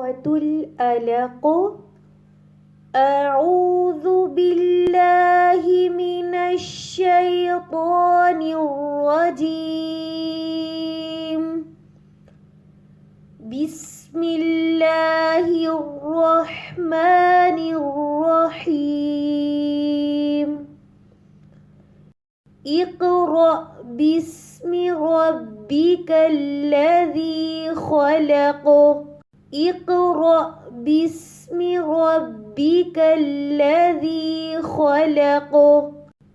سورة الألق. أعوذ بالله من الشيطان الرجيم. بسم الله الرحمن الرحيم. اقرأ باسم ربك الذي خلق. اقرأ باسم ربك الذي خلق.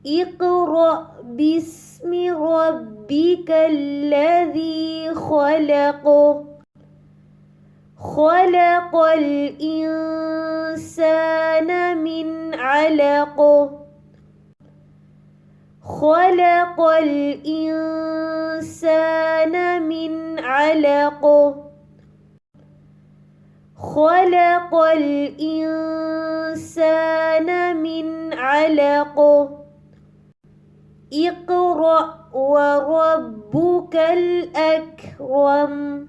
اقرأ باسم ربك الذي خلق. خلق الإنسان من علق. خلق الإنسان من علق. خلق الإنسان من علق. اقرأ وربك الأكرم.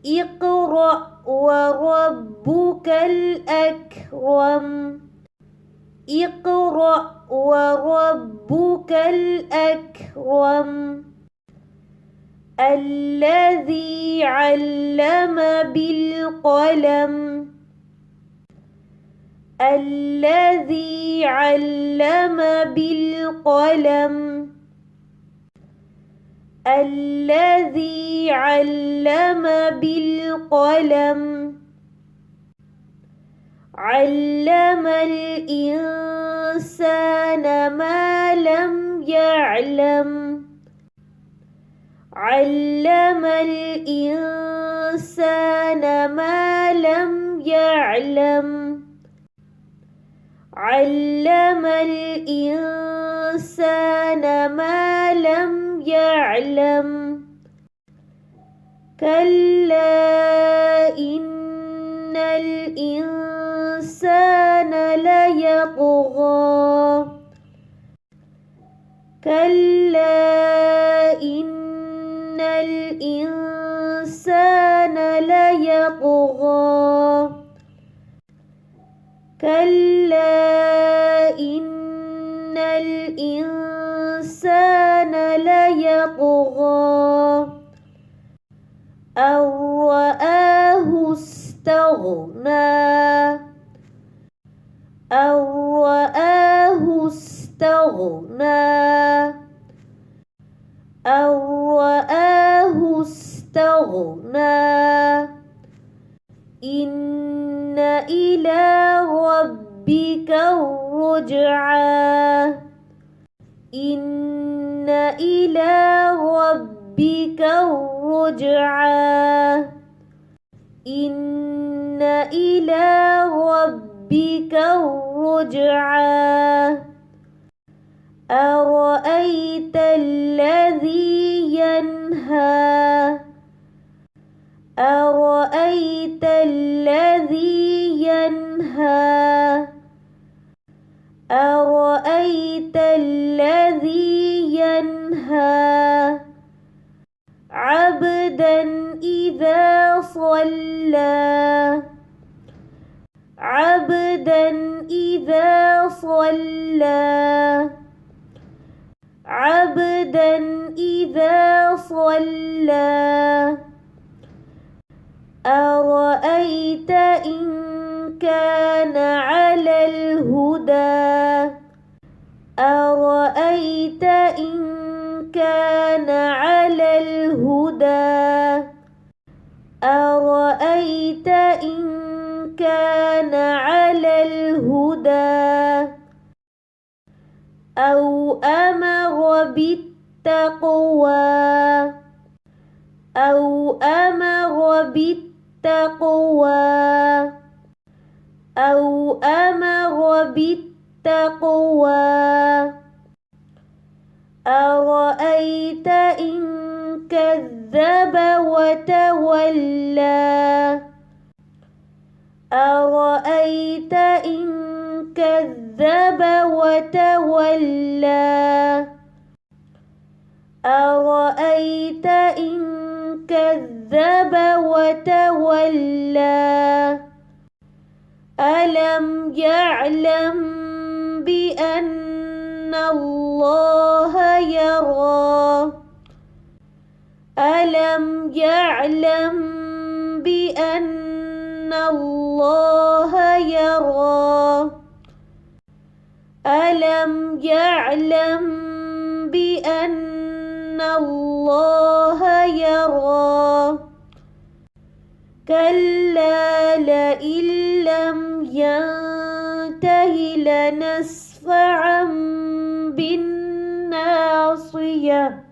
اقرأ وربك الأكرم. اقرأ وربك الأكرم. الذي علم بالقلم. الذي علم بالقلم. الذي علم بالقلم. علم الإنسان ما لم يعلم. علم الإنسان ما لم يعلم. علم الإنسان ما لم يعلم. كلا إن الإنسان ليطغى. كلا إن الإنسان ليطغى. كلا إن الإنسان ليطغى. أن رآه استغنى. أن رآه استغنى. أن رآه استغنى. إن إلى ربك الرجعى. إن إلى ربك الرجعى. إن إلى ربك الرجعى. أرأيت الذي ينهى. أرأيت الذي ينهى. أرأيت الذي ينهى. عبدا إذا صلى. عبدا إذا صلى. عبدا إذا صلى. أرأيت إن كان على الهدى. أرأيت إن كان على الهدى. أرأيت إن كان على الهدى. أو أمر بالتقوى. أو أمر بالتقوى. أو أمر بالتقوى. أرأيت إن كذب وتولى. أرأيت إن كذب وتولى. أرأيت إن كذب وتولى. ألم يعلم بأن الله يرى ألم يعلم بأن الله يرى ألم يعلم بأن الله يرى كلا لئن لم ينته لنسفعا بالناصية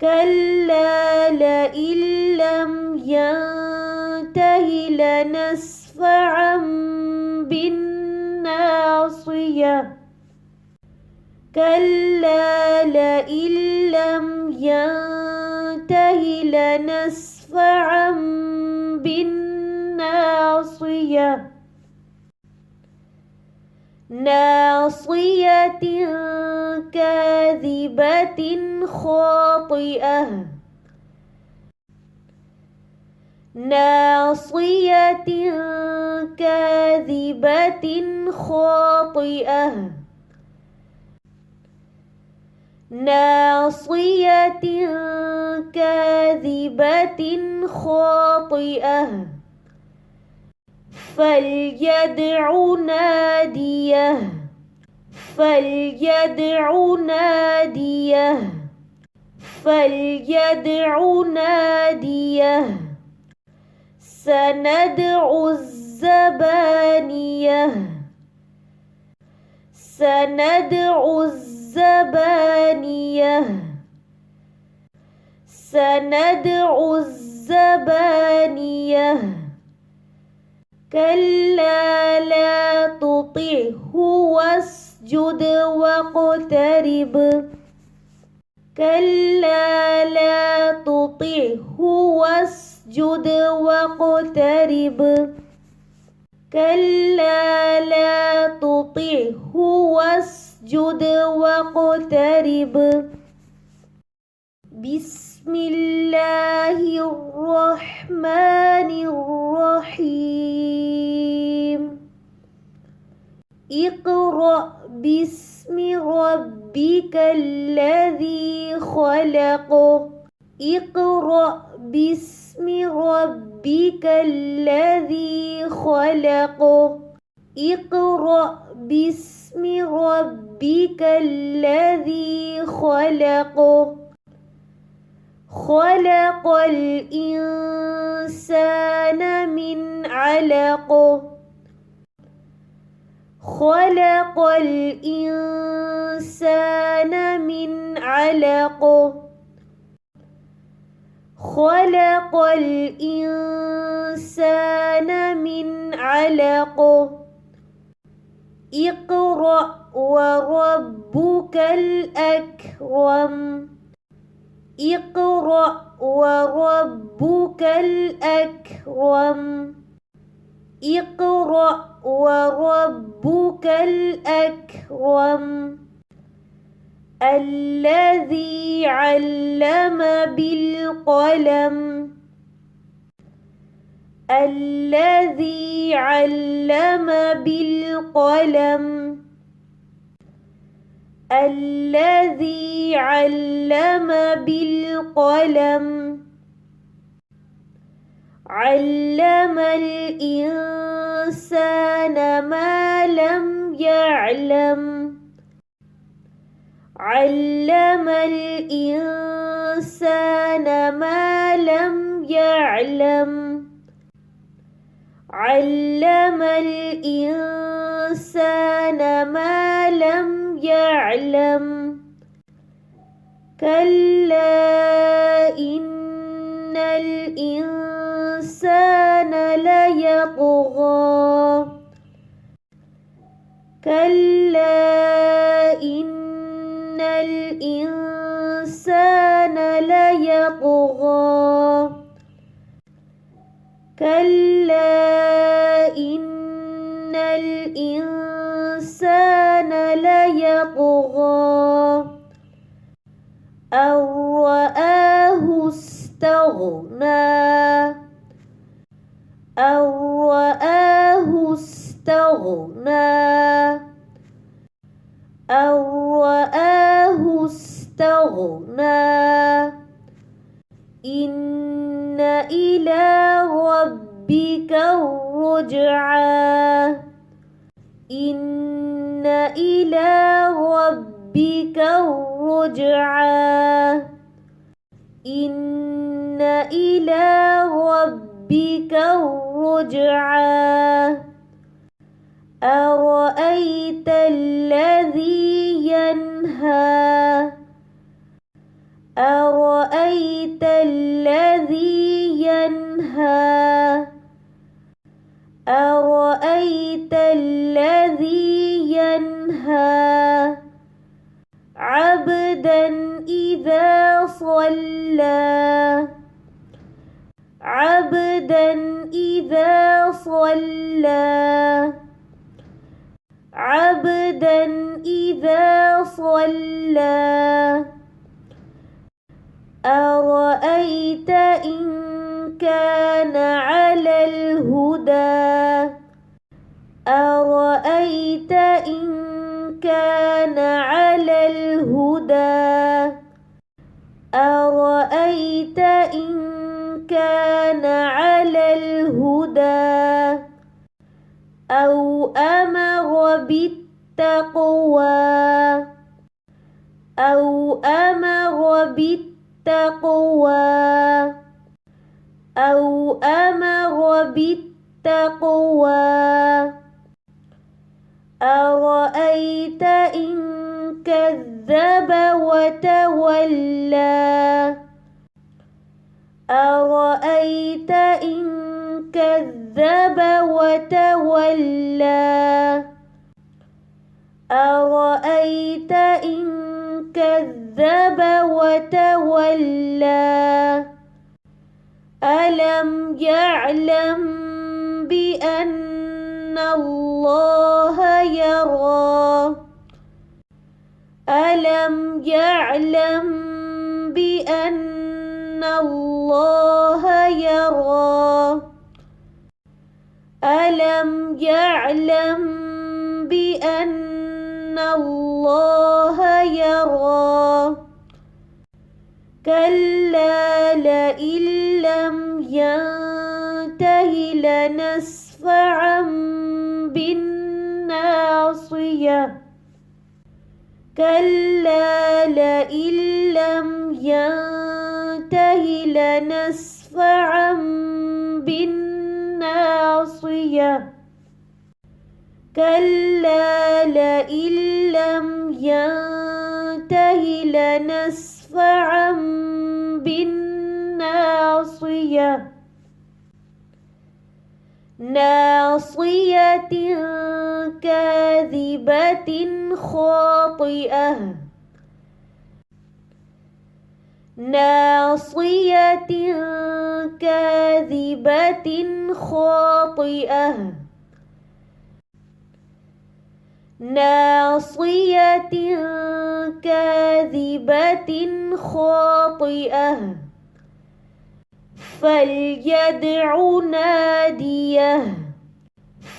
كلا لئن لم ينته لنسفعا بالناصية كلا لئن لم ينته لنسفعا بالناصية ناصية كاذبة خاطئة ناصية كاذبة خاطئة ناصية كاذبة خاطئة فليدع ناديه فليدع ناديه فليدع ناديه سندع الزبانية سندع الزبانية سندع الزبانية كلا لا تطعه واسجد واقترب كلا لا تطعه واسجد واقترب كلا لا تطعه واسجد واقترب بسم الله الرحمن الرحيم اقرأ باسم ربك الذي خلق اقرأ باسم ربك الذي خلق اقرأ باسم ربك الذي خلق خلق الإنسان من علق خلق الإنسان من علق خلق الإنسان من علق اقرأ وربك الأكرم اقرأ وربك الأكرم اقرأ وربك الأكرم الذي علم بالقلم الذي علم بالقلم الذي علم بالقلم علم الإنسان ما لم يعلم علم الإنسان ما لم يعلم علم الإنسان ما لم يعلم كلا إن الإنسان ليطغى كلا إن الإنسان ليطغى كلا إن الإنسان ليطغى أن رآه استغنى أن رآه استغنى أن رآه استغنى إن إلى ربك الرجعى إن إلى ربك الرجعى إن إلى ربك الرجعى أرأيت الذي ينهى أرأيت الذي ينهى أرأيت الذي ينهى عبدا إذا صلى عبدا إذا صلى عبدا إذا صلى أرأيت إن كان على الهدى أرأيت إن كان على الهدى أرأيت إن كان على الهدى أو أمر بالتقوى أو أمر بالتقوى أو أمر بالتقوى أرأيت إن كذب وتولى أرأيت إن كذب وتولى أرأيت إن كذب وتولى ألم يعلم بأن الله يرى ألم يعلم بأن الله يرى ألم يعلم بأن الله يرى كلا لئن لم ينته لنسفعا بالناصية كلا لئن لم ينته لنسفعا بالناصية كلا لئن لم ينته لنسفعا بالناصية ناصية كاذبة خاطئة ناصية كاذبة خاطئة ناصية كاذبة خاطئة فليدع ناديه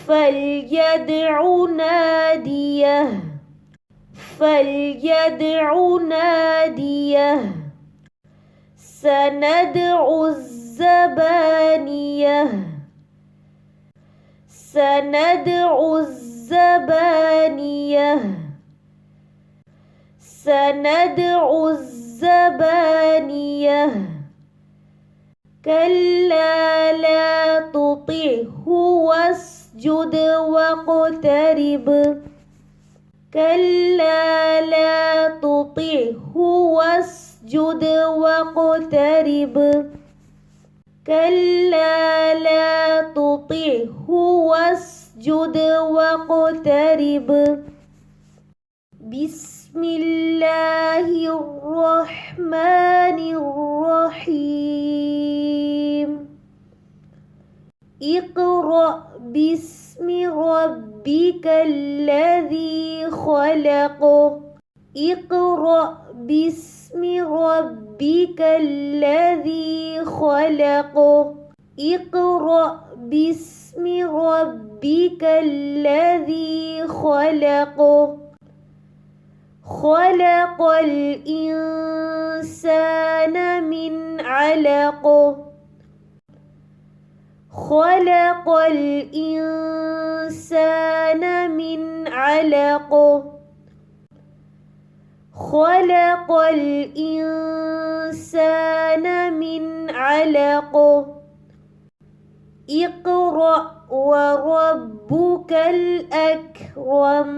فليدع ناديه فليدع ناديه سندع الزبانية سندع الزبانية سندع الزبانية كلا لا تطعه واسجد واقترب كلا لا تطعه واسجد واقترب كلا لا تطعه واسجد واقترب بسم الله الرحمن الرحيم اقرأ باسم ربك الذي خلق اقرأ باسم ربك الذي خلق اقرأ باسم ربك الذي خلق خلق الإنسان من علق خلق الإنسان من علق خلق الإنسان من علق اقرأ وربك الأكرم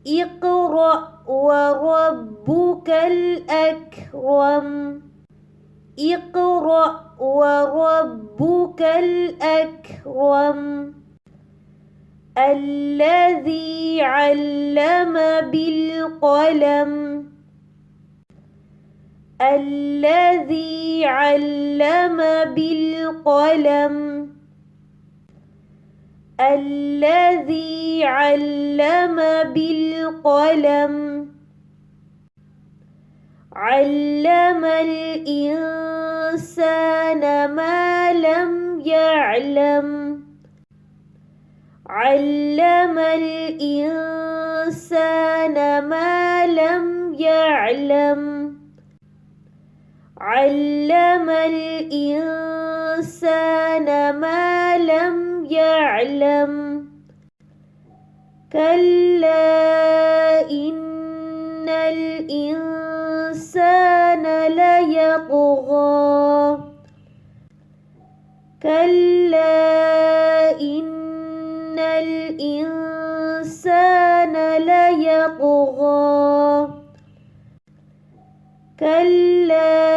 اقرأ وربك الأكرم اقرأ وربك الأكرم الذي علم بالقلم الذي علم بالقلم الذي علم بالقلم علم الإنسان ما لم يعلم علم الإنسان ما لم يعلم علم الإنسان ما لم يعلم كلا إن الإنسان ليطغى كلا إن الإنسان ليطغى كلا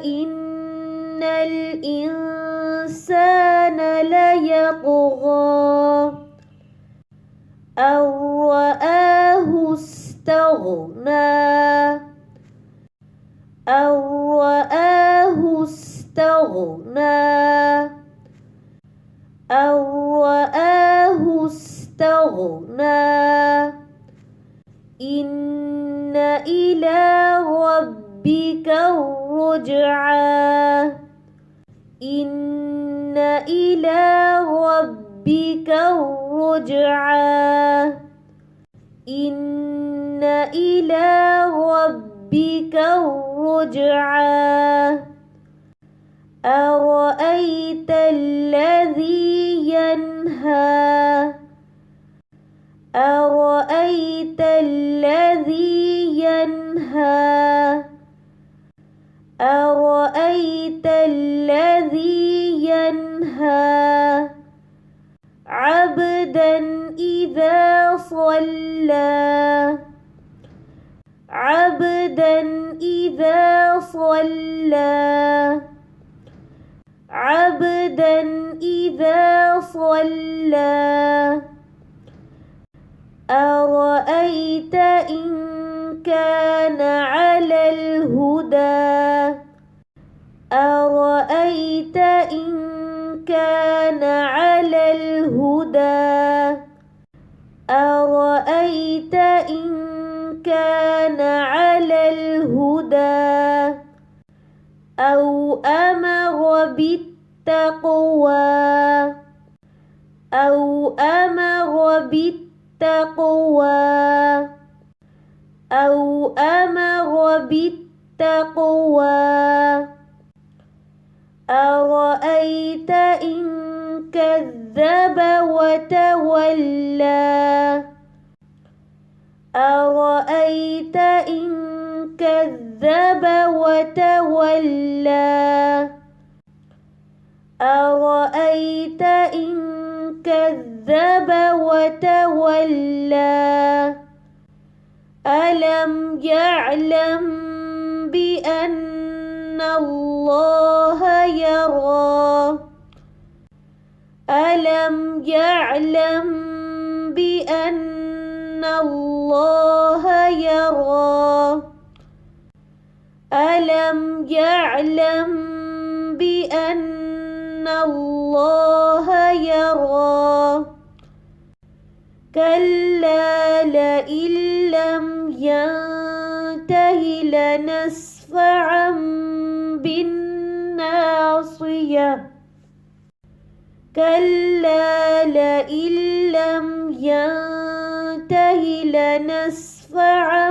إن الإنسان ليطغى أن رآه استغنى أن رآه استغنى أن رآه استغنى إن إلى ربك الرجعى إن إلى ربك الرجعى إن إلى ربك الرجعى أرأيت الذي ينهى أرأيت الذي ينهى أرأيت الذي ينهى عبدا إذا صلى عبدا إذا صلى عبدا إذا صلى أرأيت إن كان على الهدى أرأيت إن كان على الهدى أرأيت إن كان على الهدى أو أمر بالتقوى أو أمر بالتقوى أو أمر بالتقوى أرأيت إن كذب وتولى أرأيت إن كذب وتولى أرأيت إن كذب وتولى ألم يعلم بأن الله يرى ألم يعلم بأن الله يرى ألم يعلم بأن الله يرى كلا لئن لم ينته لنسفعا بالناصية كلا لئن لم ينته لنسفعا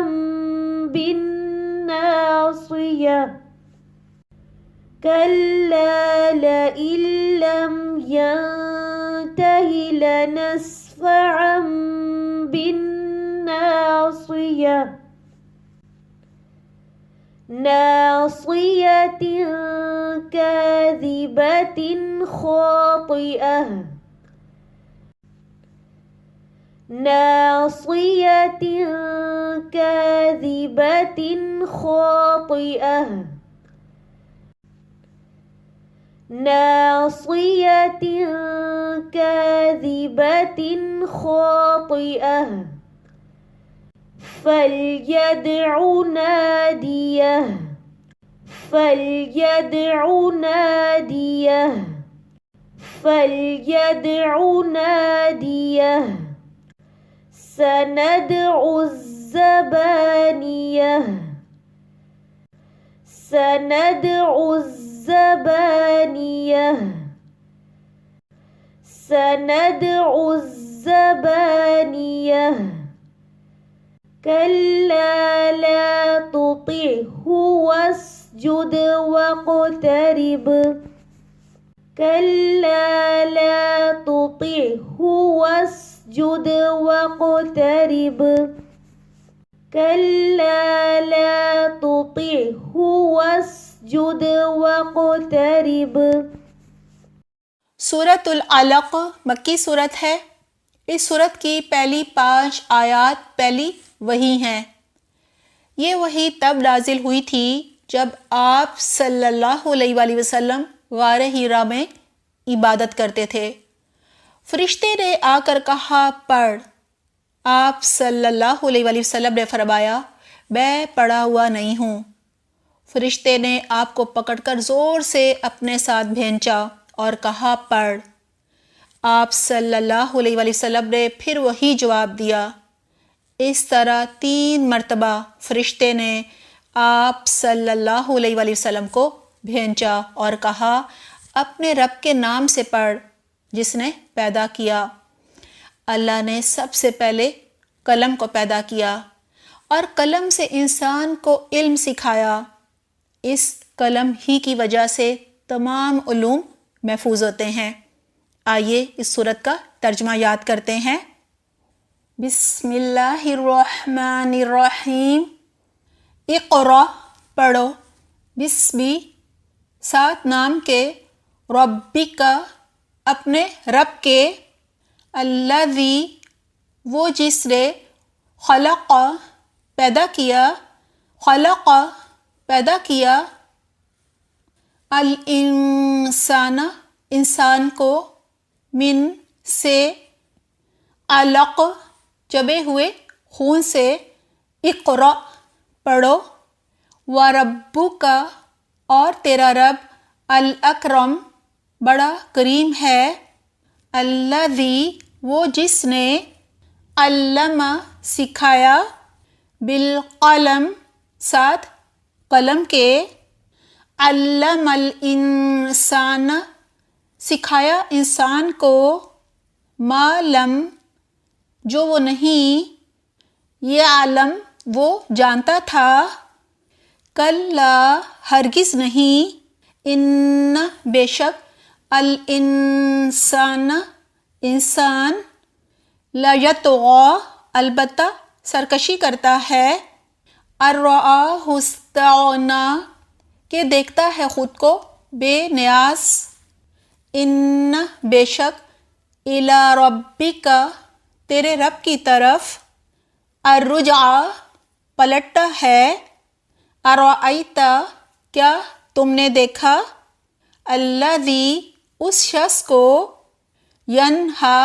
بالناصية كلا لئن لم ينته لنسفعا بالناصية ناصية كاذبة خاطئة ناصية كاذبة خاطئة ناصية كاذبة خاطئة فليدع ناديه فليدع ناديه فليدع ناديه سندع الزبانية سندع الزبانية سندع الزبانية كلا لا تطعه واسجد واقترب كلا لا تطعه واسجد واقترب كلا لا تطعه واسجد واقترب سورۃ العلق مکی صورت ہے۔ اس صورت کی پہلی 5 آیات پہلی وحی ہیں۔ یہ وحی تب نازل ہوئی تھی جب آپ صلی اللہ علیہ وآلہ وسلم غار حرا میں عبادت کرتے تھے۔ فرشتے نے آ کر کہا پڑھ۔ آپ صلی اللہ علیہ وآلہ وسلم نے فرمایا میں پڑھا ہوا نہیں ہوں۔ فرشتے نے آپ کو پکڑ کر زور سے اپنے ساتھ بھینچا اور کہا پڑھ۔ آپ صلی اللہ علیہ وآلہ وسلم نے پھر وہی جواب دیا۔ اس طرح 3 مرتبہ فرشتے نے آپ صلی اللہ علیہ وآلہ وسلم کو بھینچا اور کہا اپنے رب کے نام سے پڑھ جس نے پیدا کیا۔ اللہ نے سب سے پہلے قلم کو پیدا کیا اور قلم سے انسان کو علم سکھایا۔ اس قلم ہی کی وجہ سے تمام علوم محفوظ ہوتے ہیں۔ آئیے اس صورت کا ترجمہ یاد کرتے ہیں۔ بسم اللہ الرحمن الرحیم۔ اقرا پڑھو، بسمی ساتھ نام کے، ربک اپنے رب کے، الذی وہ جس نے، خلق پیدا کیا، خلق پیدا کیا، الانسان انسان کو، من سے، علق جبے ہوئے خون سے، اقرا پڑھو، وربک اور تیرا رب، الاکرم بڑا کریم ہے، الذی وہ جس نے، علم سکھایا، بالقلم ساتھ قلم کے، علم الانسان سکھایا انسان کو، ما لم جو وہ نہیں، یعلم وہ جانتا تھا، کلا ہرگز نہیں، ان بے شک، الانسان انسان، لیطغی البتہ سرکشی کرتا ہے، ارآہ استغنی کہ دیکھتا ہے خود کو بے نیاز، ان بے شک، الی ربک تیرے رب کی طرف، الرجعی پلٹتا ہے، ارأیت کیا تم نے دیکھا، الذی اس شخص کو، ینہا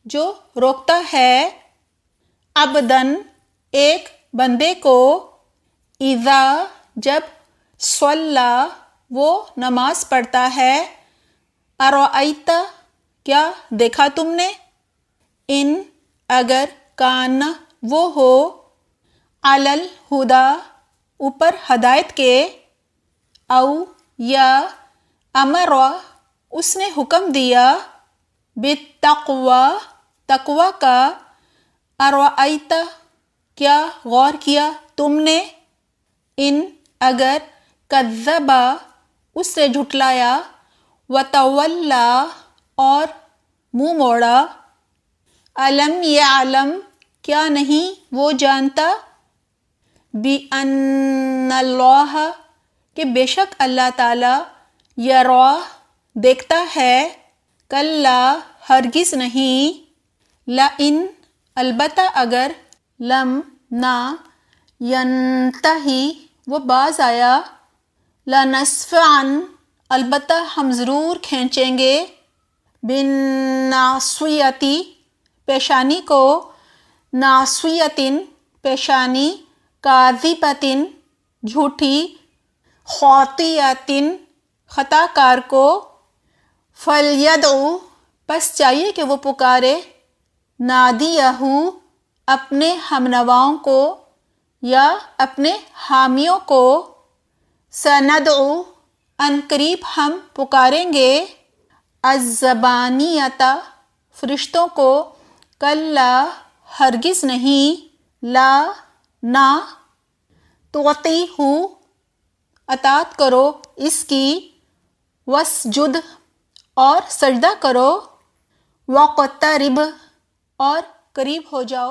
جو روکتا ہے، عبدن ایک بندے کو، اذا جب، صلی وہ نماز پڑھتا ہے، ارأیت کیا دیکھا تم نے، ان اگر، کان وہ ہو، علی الہدی اوپر ہدایت کے، او یا امر اس نے حکم دیا، بالتقوی تقوی کا، ارأیت کیا غور کیا تم نے، ان اگر، کذبا اس نے جھٹلایا، وتولا اور منہ موڑا، الم یعلم کیا نہیں وہ جانتا، بِأَنَّ اللَّهَ کہ بے شک اللہ تعالی، یراہ دیکھتا ہے، کلا ہرگز نہیں، لئن البتہ اگر، لم نہ، ینتہی وہ باز آیا، لنسفعن البتہ ہم ضرور کھینچیں گے، بالناصیتی پیشانی کو، ناصیتن پیشانی، کاذبتن جھوٹی، خاطئتن خطا کار کو، فلیدعو پس چاہیے کہ وہ پکارے، نادیہ اپنے ہمنواؤں کو یا اپنے حامیوں کو، سندعو ان قریب ہم پکاریں گے، الزبانیۃ فرشتوں کو، کلا ہرگز نہیں، لا نہ، تعطیہ اطاعت کرو اس کی، واسجد اور سجدہ کرو، واقترب اور قریب ہو جاؤ۔